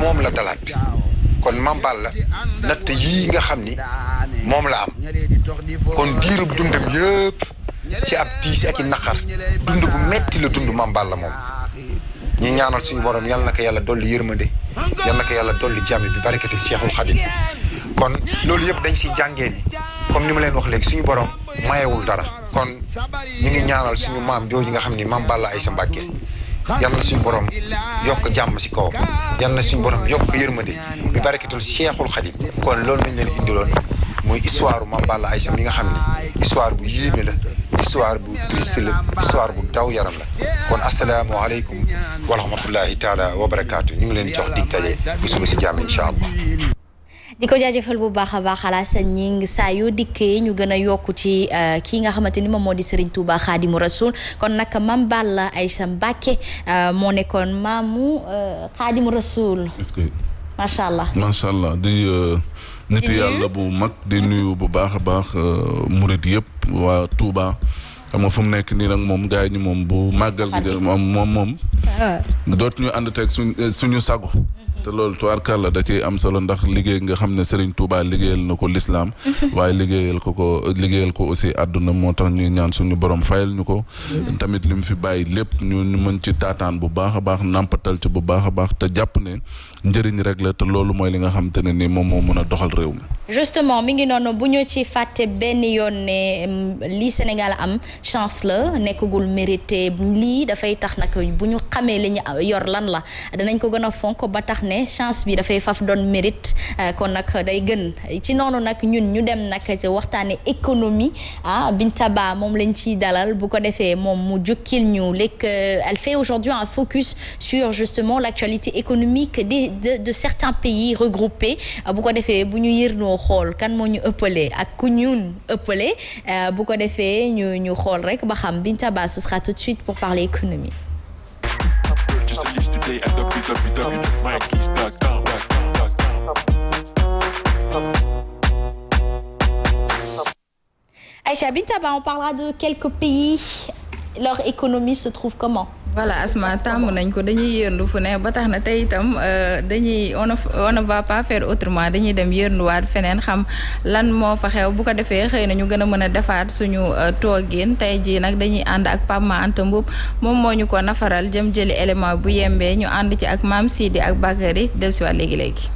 moom la dalaat kon Mame Balla natt yii nga xam ni moom la am kon diirub dundam yëpp ci ab tiis ak i naqar dund bu metti la dund Mame Balla moom ñi ñaanal suñu borom yal na ko yàlla dolli yërmande yal na ko yàlla dolli jàmm bi barakatil Cheikhul Khadim kon loolu yëpp dañ si jàngee ni comme ni ma leen wax léegi suñu borom mayewul dara kon ñu ngi ñaanal suñu maam jooju nga xam ni Mame Balla Aïssa Mbacké yal na suñu borom yokk jàmm si kawam yal na suñu borom yokk yërmande bi barakatul Cheikhul Khadim kon loolu lañ leen indiloon muy histoire Mame Balla Aïssa mi nga xam ni histoire bu yéeme la histoire bu triste la histoire bu daw yaram la kon asalaamaaleykum wa rahmatullahi taala wa barakaatu ñu ngi leen jox dig daje bu suba si jàmm incha allah. di ko jaajëfal bu baax a baax Alassane Gningue saa yoo dikkee ñu gën a yokku ci kii nga xamante ni moom moo di Serigne Touba Khadimou Rassoul kon nag Mame Balla Aïssa Mbacké moo nekkoon maamu Khadimou Rassoul. est-ce que macha allah macha allah di nitu yàlla bu mag di nuyu bu baax a baax murid yëpp waa Touba xam nga fu mu nekk nii nag moom gars yi moom bu màggal gi moom dootuñu ànd teg suñu sago. te loolu tubaarkàlla da ciy am solo ndax liggéey nga xam ne Serigne Touba liggéeyal na ko l'islam waaye liggéeyal ko aussi àdduna moo tax ñuy ñaan suñu borom fayal ñu ko tamit li mu fi bàyyi lépp ñu mën ci taataan bu baax a baax nàmpatal ci bu baax a baax te jàpp ne njëriñ rek la te loolu mooy li nga xam te ne ni moom moo mën a doxal réew mi. justement mi ngi noonu bu ñu ci fàtte benn yoon ne lii Sénégal am chance la nekkagul mérité lii dafay tax nag bu ñu xamee li ñu yor lan la danañ ko gën a fonk ba tax ne chance bi dafay faf doon mérite kon nag day gën ci noonu nag ñun ñu dem nag waxtaane économie Binta Ba moom lañ ciy dalal bu ko defee moom mu jukkil ñu lekk elle fait aujourd'hui un focus sur justement l'actualité économique de certains pays regroupés bu ko defee bu ñu yërnoo xool kan moo ñu ëppale ak ku ñun ëppale bu ko defee ñu xool rek ba xam Binta Ba ce sera tout de suite pour parler économie. Aïcha, Binta Ba, on parlera de quelques pays. Leur économie se trouve comment? voilà Asma tàmm nañ ko dañuy yërndu fu ne ba tax na tey itam dañuy on ne va pas faire autrement dañuy dem yërnduwaat feneen xam lan moo fa xew bu ko defee xëy na ñu gën a mën a defaat suñu toogin tey jii nag dañuy ànd ak Pape Ma Anta Mboup moom moo ñu ko nafaral jëm jëli élément bu yembee ñu ànd ci ak Mame Sidi ak Bakary dellusiwaat léegi-léegi.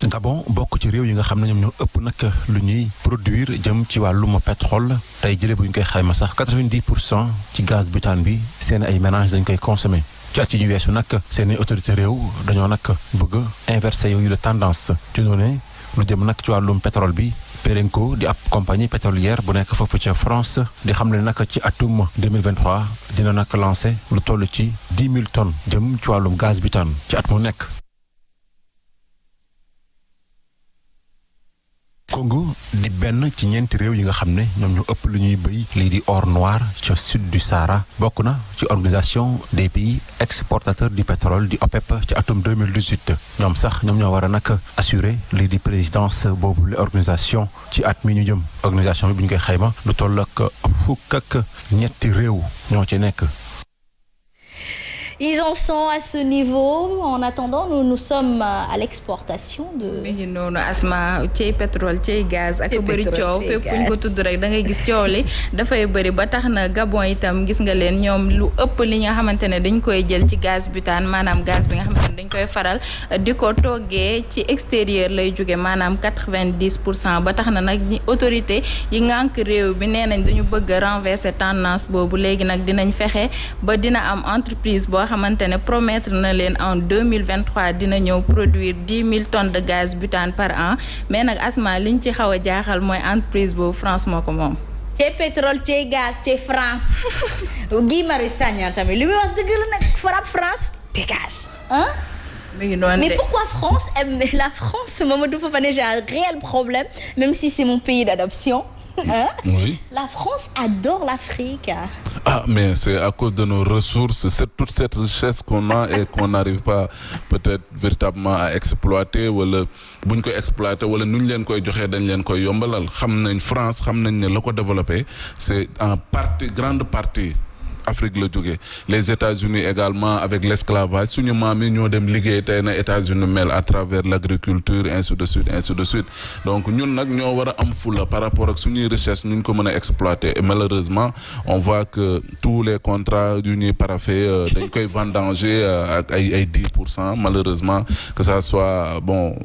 Gabon bokk ci réew yi nga xam ne ñoom ñoo ëpp nag lu ñuy produire jëm ci wàllum pétrole tey jëlee bu ñu koy xayma sax 90% ci gaz butane bi seen ay ménage dañ koy consommer ci at yi ñu weesu nag seen i autorité réew dañoo nag bëgg inverser yooyu la tendance ci noonu lu jëm nag ci wàllum pétrole bi. Perenco di ab compagnie pétrolière bu nekk foofu ca France di xam ne nag ci atum 2023 dina nag lancé lu toll ci 10 000 tonnes jëm ci wàllum gaz butane ci at mu nekk. Congo di benn ci ñeenti réew yi nga xam ne ñoom ñu ëpp lu ñuy béy lii di or noir ca sud du Sahara bokk na ci organisation des pays exportateurs du pétrole di OPEP ci atum 2018 ñoom sax ñoom ñoo war a nag assurer lii di présidence boobu la organisation ci at mi ñu jëm organisation bi bu ñu koy xayma lu toll ak fukk ak ñetti réew ñoo ci nekk. Ils en sont à ce niveau. En attendant, nous sommes à l'exportation de. mi ngi noonu Asma cey pétrole cey gaz ak bëri coow fépp fu ñu ko tudd rek da ngay gis coow li dafay bëri ba tax na Gabon itam gis nga leen ñoom lu ëpp li nga xamante ne dañ koy jël ci gaz butane maanaam gaz bi nga xamante ne dañ koy faral di ko toggee ci extérieur lay jóge maanaam 90% ba tax na nag ñi autorité yi ngànk réew bi nee nañ dañu bëgg a renverser tendance boobu léegi nag dinañ fexe ba dina am entreprise boo xamante ne promettre na leen en 2023 dina ñëw produire 10 000 tonnes de gaz butane par an mais nag Asma liñ ci xaw a jaaxal mooy entreprise boobu France moo ko moom. ci pétrole ci gaz ci France Guy Marius Sagna tamit li muy wax dëgg la nag frappe France dégage hein. Mais pourquoi France la France Mamadou Fofana, j'ai un réel problème même si c'est mon pays d'adoption. Hein? Oui. La France adore l'Afrique. Ah, mais c'est à cause de nos ressources, c'est toute cette richesse qu'on a et qu'on n'arrive pas peut-être véritablement à exploiter wala buñ koy exploiter wala nuñ leen koy joxee dañ leen koy yombalal xam nañ France xam nañ ne la ko développé c'est en partie grande partie Afrique la jógee les États-Unis également avec l'esclavage suñu maam yi ñoo dem liggéey tey na États-Unis mel à travers l'agriculture ainsi de suite donc ñun nag ñoo war a am fulla par rapport ak suñuy recherche ñu ko mën a exploiter et malheureusement on voit que tous les contrats yu ñuy paraphé dañ koy vendanger ak ay 10% malheureusement que ça soit bon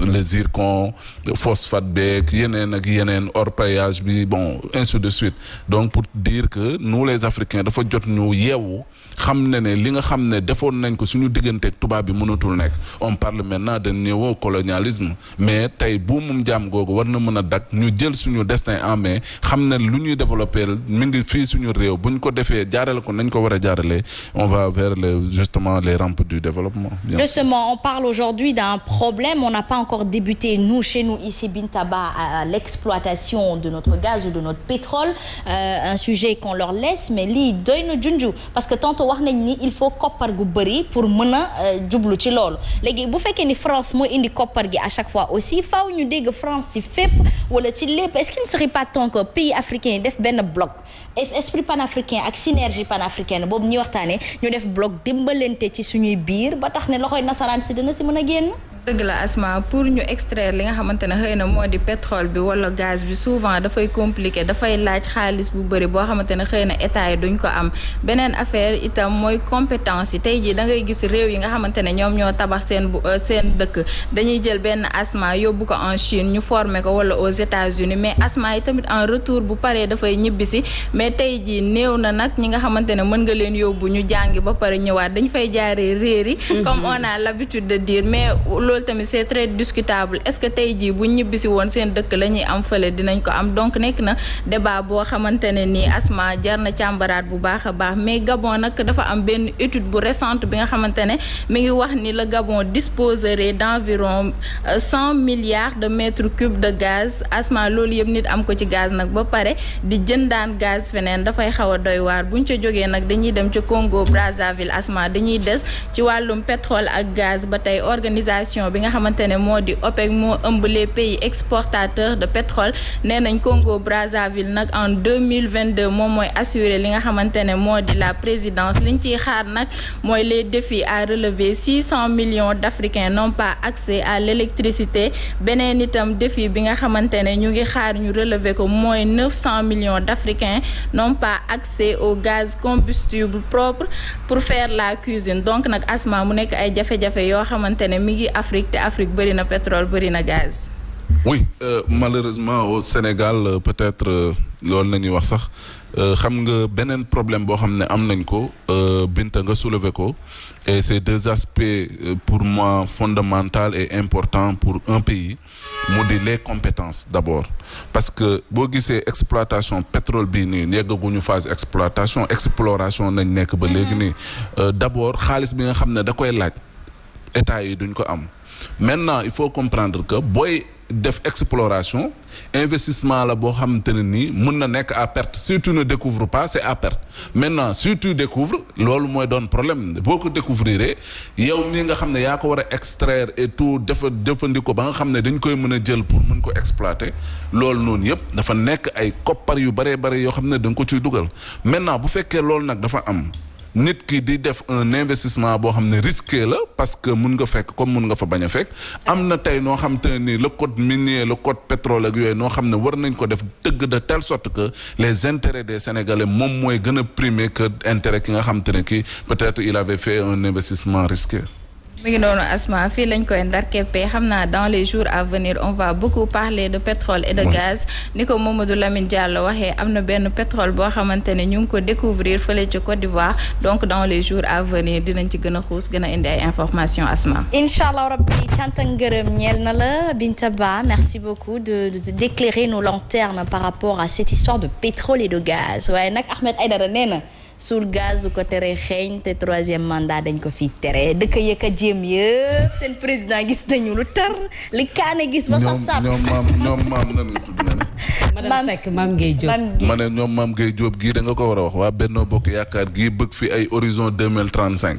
les zircons phosphate beeg yeneen ak yeneen orpaillage bi bon ainsi de suite donc pour dire que nous les Africains dafa jot ñu yeewu xam ne li nga xam ne defoon nañ ko suñu digganteeg tubaab bi mënatul nekk on parle maintenant de néocolonialisme mais tey bu mum jaam googu war na mën a dak ñu jël suñu destin en main xam ne lu ñuy développer mi ngi fii suñu réew buñ ko defee jaarale ko nañ ko war a jaarale on va vers justement les rampes du développement. Justement, on parle aujourd'hui d'un problème. On n'a pas encore débuté, chez nous, ici, Bintaba, à l'exploitation de notre gaz ou de notre pétrole. Un sujet qu'on leur laisse, mais lii doy na junju parce que tantôt wax nañ ni il faut koppar gu bëri pour mën a jublu ci loolu léegi bu fekkee ni France mooy indi koppar gi à chaque fois aussi faaw ñu dégg France ci fépp wala ci lépp est-ce qu'il ne serait pas temps que pays africains yi def benn bloc esprit panafricain ak synergie panafricaine boobu ñuy waxtaanee ñu def bloc dimbalante ci suñuy biir ba tax ne loxoy nasaraan si dina si mën a génn. dëgg la Asma pour ñu extraire li nga xamante ne xëy na moo di pétrole bi wala gaz bi souvent dafay compliqué dafay laaj xaalis bu bëri boo xamante ne xëy na état yi duñ ko am beneen affaire itam mooy compétence yi tey jii da ngay gis réew yi nga xamante ne ñoom ñoo tabax seen dëkk dañuy jël benn Asma yóbbu ko en Chine ñu former ko wala aux États-Unis mais Asma yi tamit en retour bu paree dafay ñibbisi mais tey jii néew na nag ñi nga xamante ne mën nga leen yóbbu ñu jàngi ba pare ñëwaat dañ fay jaaree réeri comme on a l'habitude de dire mais loolu tamit c'est très discutable est-ce que tey jii bu ñibbisi woon seen dëkk la ñuy am fële dinañ ko am donc nekk na débat boo xamante ne nii Asma jar na càmbaraat bu baax a baax mais Gabon nag dafa am benn étude bu récente bi nga xamante ne mi ngi wax ni le Gabon disposerait d'environ 100 milliards de mètres cubes de gaz Asma loolu yëpp nit am ko ci gaz nag ba pare di jëndaan gaz feneen dafay xaw a doy waar buñ ca jógee nag dañuy dem ca Congo Brazzaville Asma dañuy des ci wàllum pétrole ak gaz ba tey organisation bi nga xamante ne moo di OPEC moo ëmb les pays exportateurs de pétrole nee nañ Congo Brazzaville nag en 2022 moom mooy assurer li nga xamante ne moo di la présidence liñ ciy xaar nag mooy les défis à relever 600 millions d'Africains n'ont pas accès à l'électricité beneen itam défi bi nga xamante ne ñu ngi xaar ñu relever ko mooy 900 millions d'Africains n'ont pas accès au gaz combustible propre pour faire la cuisine donc nag Asma mu nekk ay jafe-jafe yoo xamante ne mi ngi Afrique te Afrique bëri na pétrole bëri na gaz. Oui malheureusement au Sénégal peut-être loolu la ñuy wax sax xam nga beneen problème boo xam ne am nañ ko Binta nga soulever ko et c'est deux aspects pour moi fondamentaux et importants pour un pays mu di les compétences d'abord parce que boo gisee exploitation pétrole bii nii yeggaguñu phase exploration nañ nekk ba léegi nii d'abord xaalis bi nga xam ne da koy laaj état yi duñ ko am maintenant il faut comprendre que booy def exploration investissement la boo xamante ne nii mën na nekk à perte si tu ne découvres pas c'est à perte maintenant si tu découvres loolu mooy doon problème boo ko découvrir yow mii nga xam ne yaa ko war a extraire et tout jëfandikoo ba nga xam ne dañ koy mën a jël pour mën ko exploiter loolu noonu yëpp dafa nekk ay koppar yu baree bare yoo xam ne da nga ko ciy dugal maintenant bu fekkee loolu nag dafa am nit ki di def un investissement boo xam ne risqué la parce que mun nga fekk comme mun nga fa bañ a fekk am na tey noo xam te ne ni le code minier le code pétrole ak yooyu noo xam ne war nañ ko def dëgg de telle sorte que les intérêts des Sénégalais moom mooy gën a primer que intérêt ki nga xam te ne kii peut-être il avait fait un investissement risqué. mi ngi noonu Asma fii lañ koy ndar keppee xam naa dans les jours à venir on va beaucoup parler de pétrole et de gaz ni ko Mamadou Lamine Diallo waxee am na benn pétrole boo xamante ne ñu ngi ko découvrir fële ci Côte d'Ivoire donc dans les jours à venir dinañ ci gën a xuus gën a indi ay informations Asma. Inch'Allah rabbi cant ak ngërëm ñeel na la Binta Ba merci beaucoup d'éclairer nos lanternes par rapport à cette histoire de pétrole et de gaz waaye nag Ahmed Aïdara nee na suul gaz du ko tere xeeñ te troisième mandat dañ ko fi tere dëkk yëkk a jéem yëpp seen président gis nañu lu tar li kaane gis ba sax sàpp ñoom maam nan nga tudd na madame Seck Mame Gueye Diop ma ne ñoom Mame Gueye Diop gii da nga ko war a wax waa Benno Bokk Yaakaar gii bëgg fi ay horizon 2035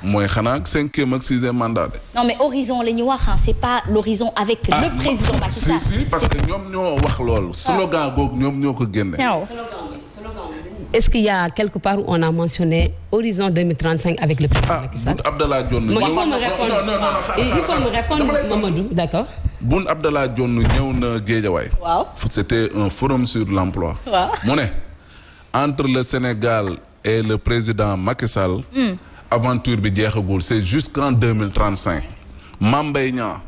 mooy xanaa 5e ak 6e mandat de non mais horizon la ñu wax c'est pas l'horizon avec le président Macky Sall si parce que ñoom ñoo wax loolu slogan googu ñoom ñoo ko génne est-ce qu'il y a quelque part où on a mentionné horizon 2035 avec le président Macky Sall? Boun Abdallah Dionne. Il faut me répondre Mamadou, d'accord. Boun Abdallah Dionne ñëw na Guédiawaye. waaw c'était un forum sur l'emploi. waaw mu ne entre le Sénégal et le président Macky Sall. aventure bi jeexagul c'est jusqu'en 2035. Mame Mbaye Niang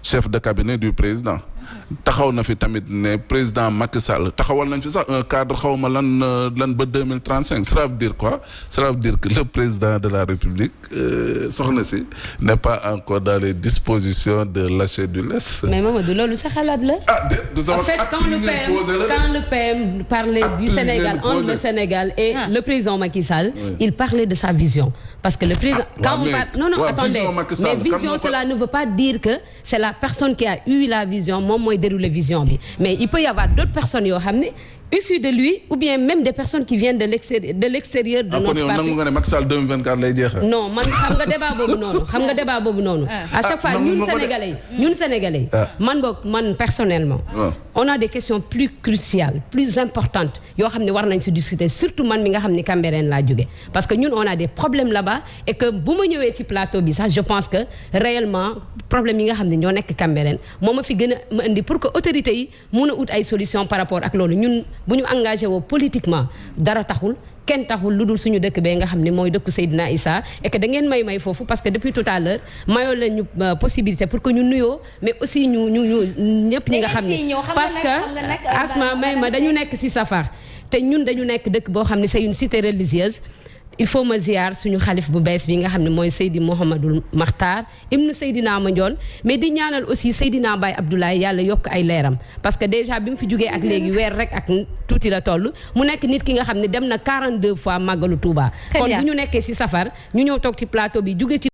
chef de cabinet du président. taxaw na fi tamit ne président Macky Sall taxawal nañ fi sax un cadre xawma lan ba 2035 cela veut dire quoi cela veut dire que le président de la République soxna si n'est pas encore dans les dispositions de lâcher du lest. mais Mamadou loolu sa xalaat la. en fait quand le PM parlait du Sénégal entre le Sénégal et le président Macky Sall, il parlait de sa vision. Parce que le président quand on parle non attendez mais vision cela ne veut pas dire que c'est la personne qui a eu la vision moom mooy dérouler vision bi mais il peut y avoir d'autres personnes yoo xam ne issues de lui ou bien même des personnes qui viennent de l'extérieur de notre parti. nangu nga ne Macky Sall 2024 lay jeexal. non man xam nga débat boobu noonu à chaque fois ñun sénégalais yi man personnellement on a des questions plus cruciales plus importantes yoo xam ne war nañ si discuter surtout man mi nga xam ne Cambérène laa jóge parce que ñun on a des problèmes là-bas et que bu ma ñëwee ci plateau bi sax je pense que réellement problème yi nga xam ne ñoo nekk Cambérène moo ma fi gën a ma indi pour que autorités yi mun a ut ay solutions par rapport ak loolu ñun bu ñu engagé woo politiquement dara taxul kenn taxul lu dul suñu dëkk bee nga xam ne mooy dëkku Seydina Issa et que da ngeen may foofu parce que depuis tout à l'heure mayoo la ñu possibilité pour que ñu nuyoo mais aussi ñu ñëpp ñi nga xam ne parce que Asma may ma dañu nekk ci safar te ñun dañu nekk dëkk boo xam ne c'est une cité religieuse il faut ma ziar suñu xalif bu bees bi nga xam ne mooy Seydi Mouhamadul Makhtar ibnu Seydina Mandione mais di ñaanal aussi Seydina Baye Abdoulaye yàlla yokk ay leeram parce que déjà bi mu fi jógee ak léegi weer rek ak tuuti la toll mu nekk nit ki nga xam ne dem na 42 fois màggalu Touba kon bu ñu nekkee ci safar ñu ñëw toog ci plateau bi jóge ci